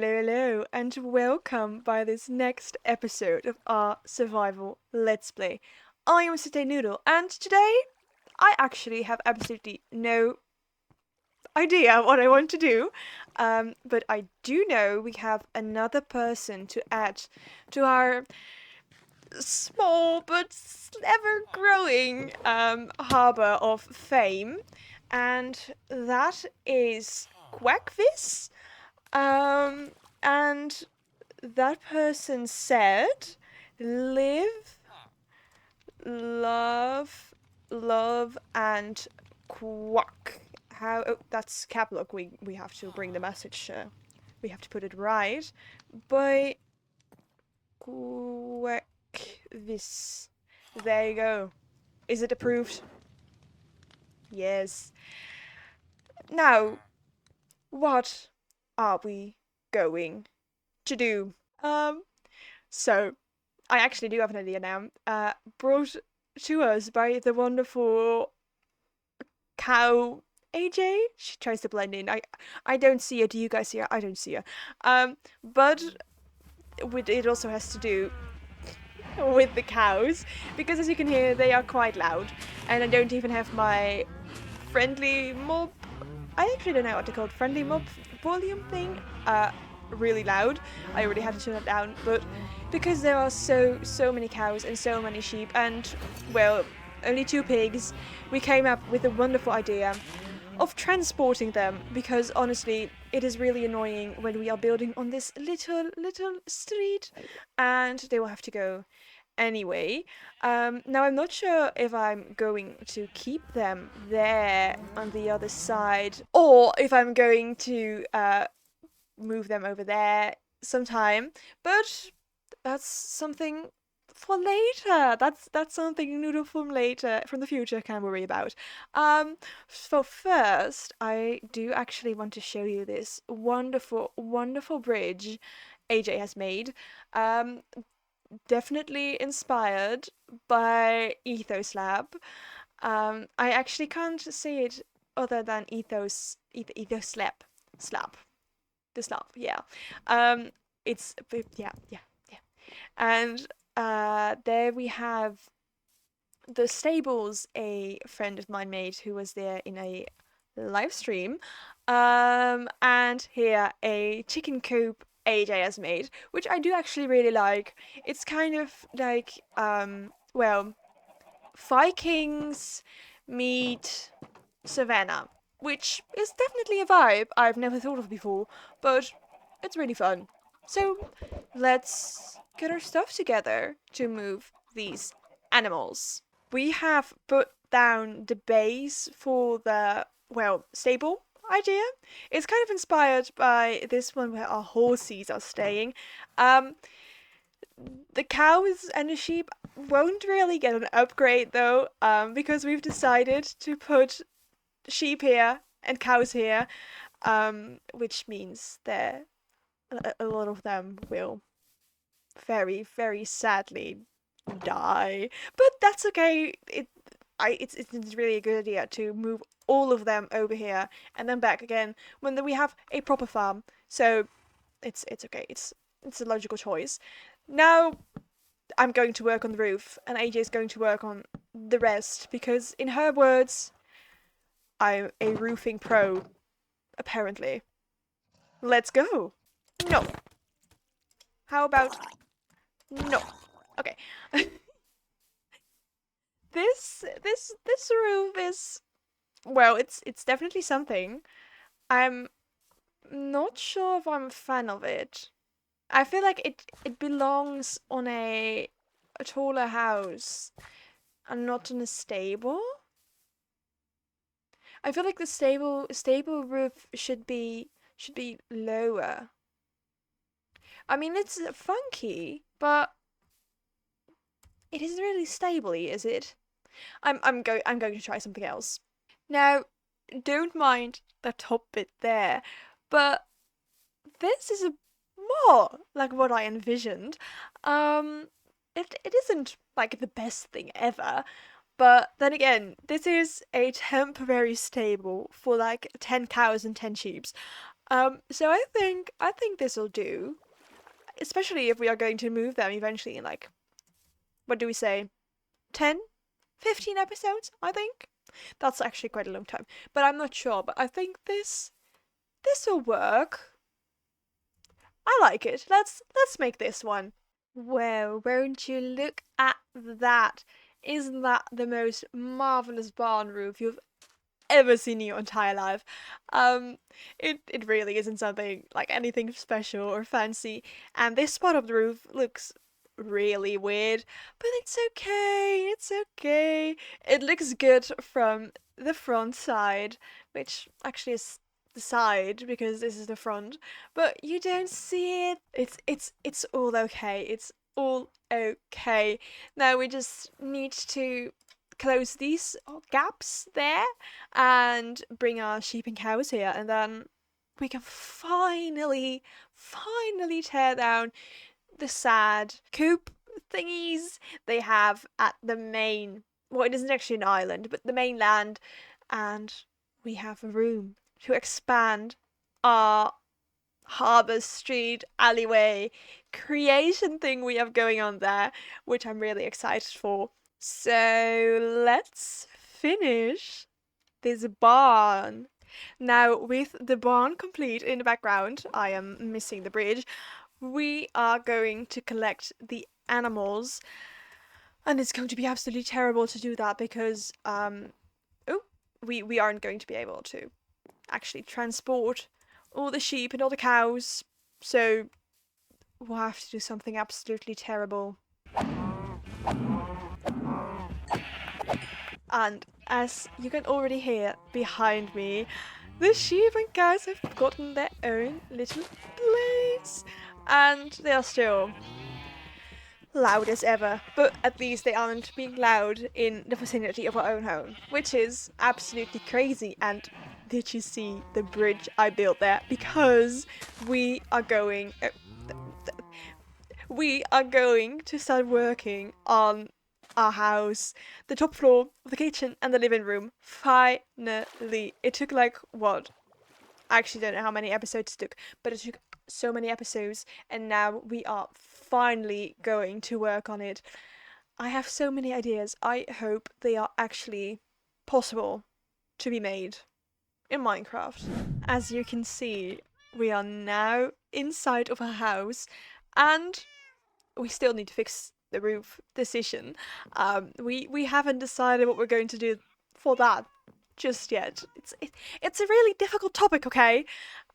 hello, and welcome by this next episode of our survival Let's Play. I am Cité Noodle, and today I actually have absolutely no idea what I want to do, but I do know we have another person to add to our small but ever growing harbor of fame, and that is Quackvis. Um, and that person said, live, love, and quack. How? Oh, that's cap lock. We have to bring the message. We have to put it right. By quack this. There you go. Is it approved? Yes. Now, what are we going to do? So I actually do have an idea now. Brought to us by the wonderful cow AJ. She tries to blend in. I don't see her. Do you guys see her? I don't see her. But it also has to do with the cows because as you can hear, they are quite loud, and I don't even have my friendly mob. I actually don't know what to call it. Friendly mob volume thing. Really loud. I already had to turn it down, but because there are so many cows and so many sheep and well, only two pigs, we came up with a wonderful idea of transporting them because honestly, it is really annoying when we are building on this little street and they will have to go anyway. Now I'm not sure if I'm going to keep them there on the other side or if I'm going to move them over there sometime, but that's something for later. That's something Noodle from later, from the future, can worry about. So first, I do actually want to show you this wonderful bridge AJ has made. Um, Definitely inspired by Ethos Lab. I actually can't say it other than Ethos Slab the slab, yeah. Um, it's yeah. And there we have the stables a friend of mine made who was there in a live stream. And here a chicken coop AJ has made, which I do actually really like. It's kind of like well, Vikings meet Savannah, which is definitely a vibe I've never thought of before, but it's really fun. So let's get our stuff together to move these animals. We have put down the base for the, well, stable idea. It's kind of inspired by this one where our horses are staying. Um, the cows and the sheep won't really get an upgrade though, because we've decided to put sheep here and cows here, which means that a lot of them will very sadly die. But that's okay. It's really a good idea to move all of them over here and then back again when we have a proper farm. So it's okay. It's a logical choice. Now I'm going to work on the roof and AJ is going to work on the rest because in her words, I'm a roofing pro, apparently. Let's go. No. How about no? Okay. This roof is, well, it's definitely something. I'm not sure if I'm a fan of it. I feel like it belongs on a taller house and not in a stable. I feel like the stable roof should be lower. I mean, it's funky, but it isn't really stable, is it? I'm going to try something else. Now, don't mind the top bit there, but this is a more like what I envisioned. It isn't like the best thing ever, but then again, this is a temporary stable for like 10 cows and 10 sheep. So I think this will do, especially if we are going to move them eventually in like, what do we say, 10, 15 episodes? I think that's actually quite a long time, but I'm not sure. But I think this will work. I like it. Let's make this one. Well, won't you look at that? Isn't that the most marvelous barn roof you've ever seen in your entire life? Um, it really isn't something like anything special or fancy, and this spot of the roof looks really weird, but it's okay. It's okay. It looks good from the front side, which actually is the side because this is the front, but you don't see it. It's all okay. It's all okay. Now we just need to close these gaps there and bring our sheep and cows here, and then we can finally tear down the sad coop thingies they have at the main. Well, it isn't actually an island, but the mainland, and we have a room to expand our Harbour Street alleyway creation thing we have going on there, which I'm really excited for. So let's finish this barn. Now, with the barn complete in the background, I am missing the bridge. We are going to collect the animals, and it's going to be absolutely terrible to do that because oh, we aren't going to be able to actually transport all the sheep and all the cows. So we'll have to do something absolutely terrible. And as you can already hear behind me, the sheep and cows have gotten their own little place. And they are still loud as ever, but at least they aren't being loud in the vicinity of our own home, which is absolutely crazy. And did you see the bridge I built there? Because we are going, we are going to start working on our house, the top floor of the kitchen and the living room. Finally, it took like what? I actually don't know how many episodes it took, but it took so many episodes, and now we are finally going to work on it. I have so many ideas. I hope they are actually possible to be made in Minecraft. As you can see, we are now inside of a house, and we still need to fix the roof decision. We haven't decided what we're going to do for that just yet. It's a really difficult topic, okay?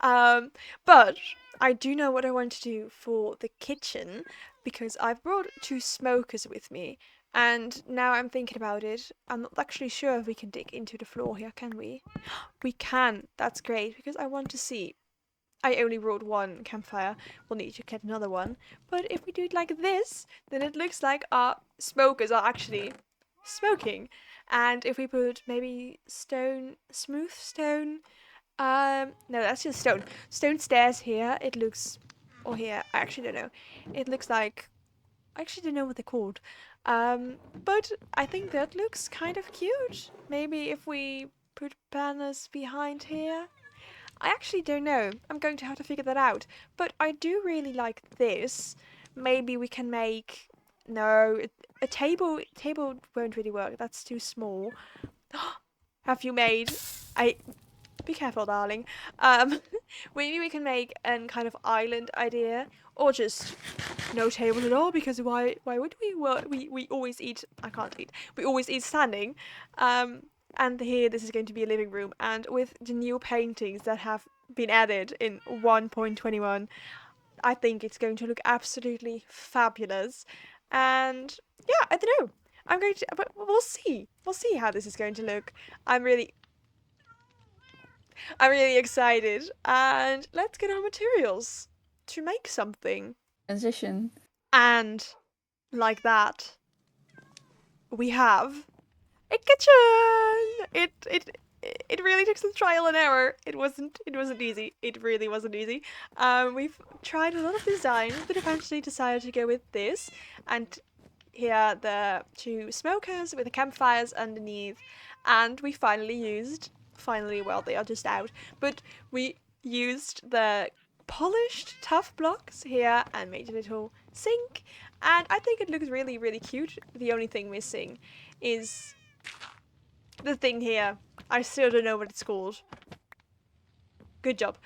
But I do know what I want to do for the kitchen because I've brought two smokers with me, and now I'm thinking about it. I'm not actually sure if we can dig into the floor here, can we? We can. That's great because I want to see. I only brought one campfire. We'll need to get another one. But if we do it like this, then it looks like our smokers are actually smoking. And if we put maybe stone, smooth stone, no, that's just stone. Stone stairs here, it looks, or here, I actually don't know. It looks like, I actually don't know what they're called. But I think that looks kind of cute. Maybe if we put banners behind here. I actually don't know. I'm going to have to figure that out. But I do really like this. Maybe we can make no a table won't really work. That's too small. Have you made I be careful, darling. Um maybe we can make an kind of island idea or just no table at all because why would we? Well, we always eat. I can't eat. We always eat standing. And here this is going to be a living room, and with the new paintings that have been added in 1.21, I think it's going to look absolutely fabulous. And yeah, I don't know. I'm going to, but we'll see. We'll see how this is going to look. I'm really, I'm really excited. And let's get our materials to make something. Transition. And like that, we have a kitchen. It really took some trial and error. It wasn't easy. It really wasn't easy. We've tried a lot of designs, but eventually decided to go with this. And here are the two smokers with the campfires underneath. And we finally used. Finally, well, they are just out. But we used the polished tough blocks here and made a little sink, and I think it looks really, really cute. The only thing missing is the thing here. I still don't know what it's called. Good job.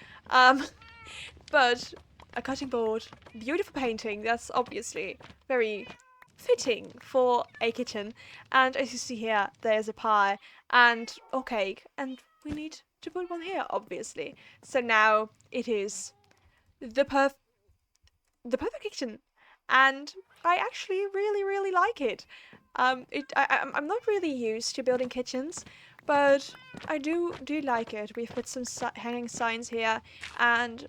But a cutting board, beautiful painting, that's obviously very fitting for a kitchen. And as you see here, there's a pie and a cake, and we need to put one here, obviously. So now it is the perfect kitchen, and I actually really, really like it. I'm not really used to building kitchens, but I do like it. We've put some hanging signs here and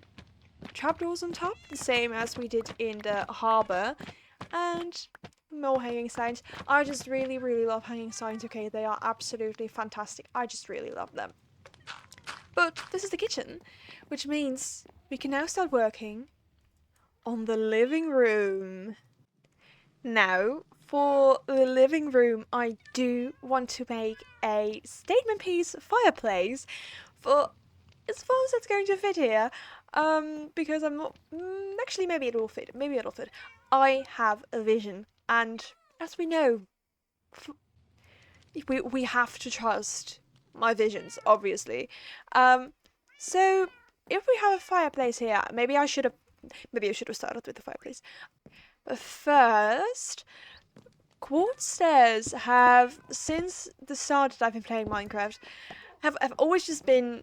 trapdoors on top, the same as we did in the harbour, and more hanging signs. I just really, really love hanging signs. Okay, they are absolutely fantastic. I just really love them. But this is the kitchen, which means we can now start working on the living room. Now, for the living room, I do want to make a statement piece fireplace for as far as it's going to fit here. Because I'm not. Actually, maybe it'll fit. Maybe it'll fit. I have a vision, and as we know, we have to trust my visions, obviously. So if we have a fireplace here, maybe I should have started with the fireplace. But first, quartz stairs have, since the start that I've been playing Minecraft, have always just been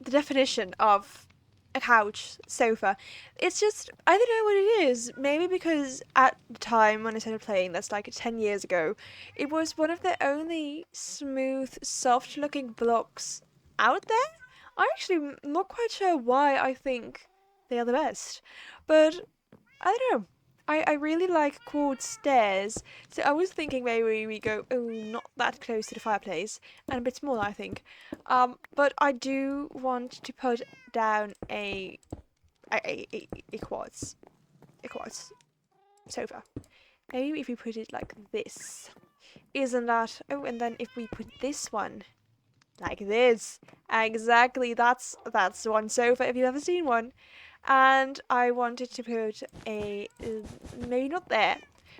the definition of a couch, sofa. It's just, I don't know what it is. Maybe because at the time when I started playing, that's like 10 years ago, it was one of the only smooth, soft looking blocks out there. I'm actually not quite sure why I think they are the best. But I don't know. I really like quartz stairs, so I was thinking maybe we go, oh, not that close to the fireplace, and a bit smaller, I think. But I do want to put down a quartz sofa. Maybe if we put it like this, isn't that? Oh, and then if we put this one like this, exactly. That's one sofa if you've ever seen one. And I wanted to put a, maybe not there,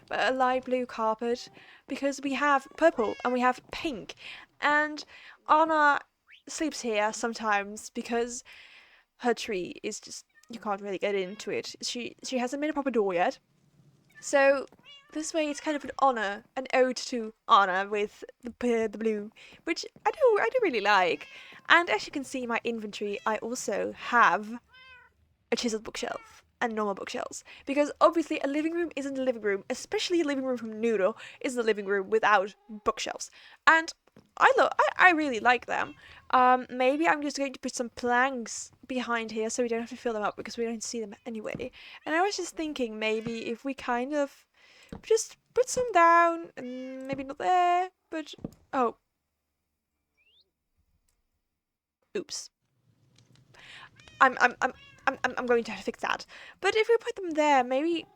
but a light blue carpet, because we have purple and we have pink, and Anna sleeps here sometimes because her tree is just, you can't really get into it. She hasn't made a proper door yet, so this way it's kind of an honor, an ode to Anna with the blue, which I do really like. And as you can see in my inventory, I also have a chiseled bookshelf and normal bookshelves, because obviously a living room isn't a living room, especially a living room from Noodle isn't a living room without bookshelves. And I really like them. Maybe I'm just going to put some planks behind here so we don't have to fill them up because we don't see them anyway. And I was just thinking maybe if we kind of just put some down, and maybe not there, but oh, oops. I'm going to have to fix that. But if we put them there, maybe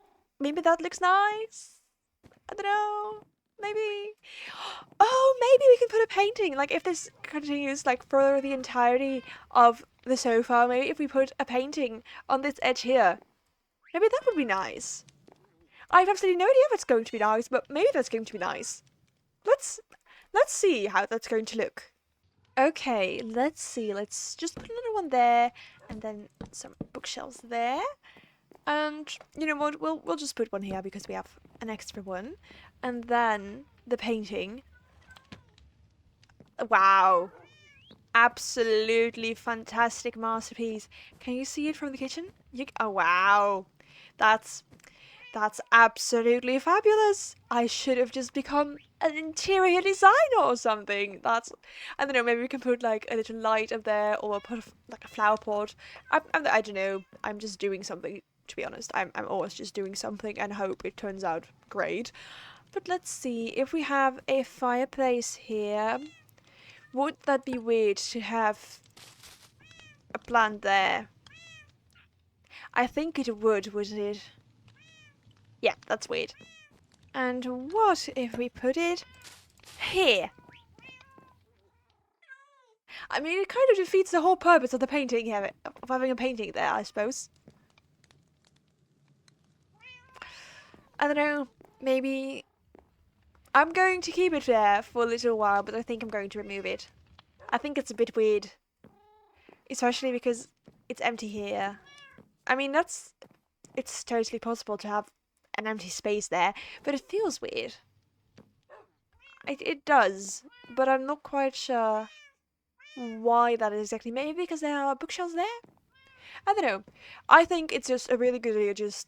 that looks nice. I don't know. Maybe. Oh, maybe we can put a painting. Like if this continues like for the entirety of the sofa, maybe if we put a painting on this edge here, maybe that would be nice. I have absolutely no idea if it's going to be nice, but maybe that's going to be nice. Let's see how that's going to look. Okay, let's see. Let's just put another one there, and then some bookshelves there. And you know what? We'll just put one here because we have an extra one, and then the painting. Wow, absolutely fantastic masterpiece. Can you see it from the kitchen? Oh wow, that's absolutely fabulous. I should have just become an interior designer or something. I don't know, maybe we can put like a little light up there, or put like a flower pot. I don't know. I'm just doing something, to be honest. I'm always just doing something and hope it turns out great. But let's see, if we have a fireplace here, would that be weird to have a plant there? I think it would, wouldn't it? Yeah, that's weird. And what if we put it here? I mean, it kind of defeats the whole purpose of the painting here, of having a painting there, I suppose. I don't know, maybe I'm going to keep it there for a little while, but I think I'm going to remove it. I think it's a bit weird, especially because it's empty here. I mean, it's totally possible to have an empty space there, but it feels weird. It does, but I'm not quite sure why that is exactly. Maybe because there are bookshelves there? I don't know. I think it's just a really good idea to just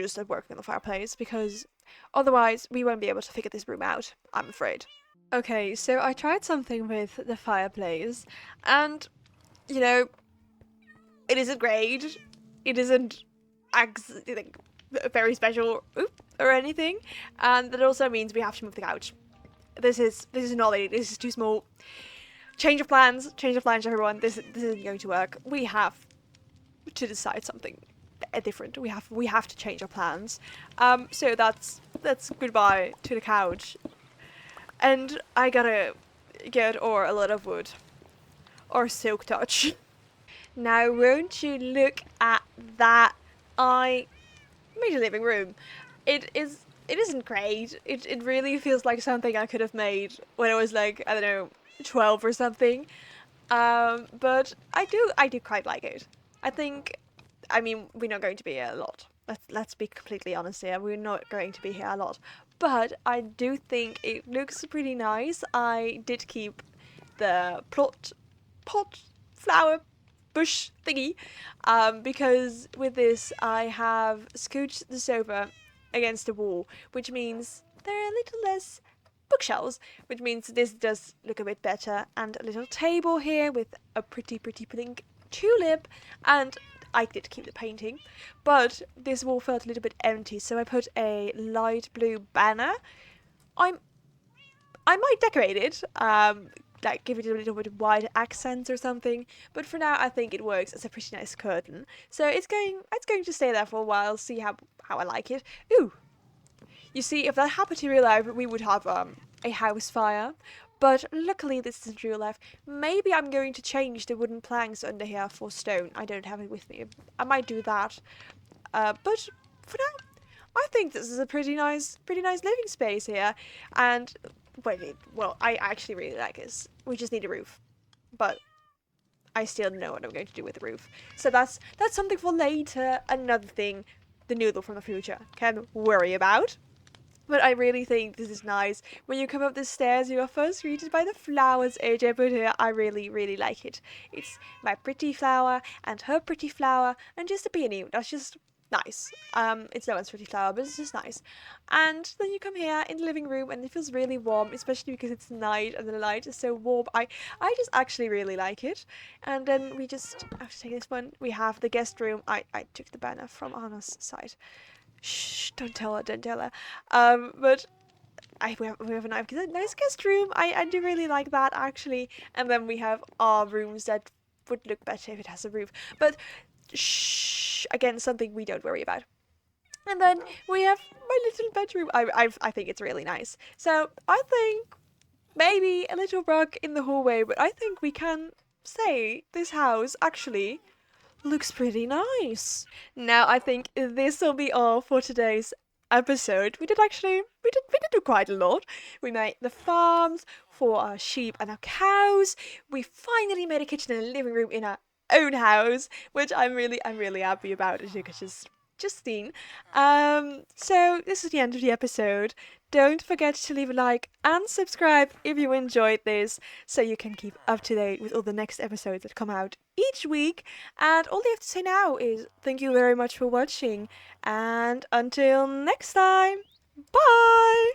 start working on the fireplace because otherwise we won't be able to figure this room out, I'm afraid. Okay, so I tried something with the fireplace and, you know, it isn't great. It isn't like, very special or anything, and that also means we have to move the couch. This is not it. This is too small. Change of plans, everyone. This isn't going to work. We have to decide something different. We have to change our plans. So that's goodbye to the couch, and I gotta get or a lot of wood or silk touch. Now, won't you look at that? I made a living room. It isn't great. It really feels like something I could have made when I was like, I don't know, 12 or something. But I do quite like it. I think, I mean, we're not going to be here a lot. Let's be completely honest here. We're not going to be here a lot. But I do think it looks pretty nice. I did keep the pot flower bush thingy, because with this I have scooched the sofa against the wall, which means there are a little less bookshelves, which means this does look a bit better, and a little table here with a pretty pink tulip, and I did keep the painting, but this wall felt a little bit empty, so I put a light blue banner. I'm I might decorate it, like give it a little bit of white accents or something. But for now, I think it works as a pretty nice curtain. So it's going to stay there for a while. See how I like it. Ooh, you see, if that happened in real life, we would have a house fire. But luckily, this isn't real life. Maybe I'm going to change the wooden planks under here for stone. I don't have it with me. I might do that. But for now, I think this is a pretty nice living space here. And well, I actually really like this. We just need a roof, but I still don't know what I'm going to do with the roof. So that's something for later. Another thing, the noodle from the future can worry about. But I really think this is nice. When you come up the stairs, you are first greeted by the flowers AJ put here. I really like it. It's my pretty flower and her pretty flower and just a peony. That's just nice. It's no one's pretty flower, but it's just nice. And then you come here in the living room and it feels really warm, especially because it's night and the light is so warm. I just actually really like it. And then we just have to take this one. We have the guest room. I took the banner from Anna's side. Shh, don't tell her, don't tell her. But we have a nice guest room. I do really like that actually. And then we have our rooms that would look better if it has a roof. But shh, again, something we don't worry about. And then we have my little bedroom. I think it's really nice. So I think maybe a little rug in the hallway, but I think we can say this house actually looks pretty nice. Now I think this will be all for today's episode. We did do quite a lot. We made the farms for our sheep and our cows. We finally made a kitchen and a living room in our own house, which I'm really happy about, as you could just seen. So this is the end of the episode. Don't forget to leave a like and subscribe if you enjoyed this, so you can keep up to date with all the next episodes that come out each week. And all you have to say now is thank you very much for watching, and until next time, bye!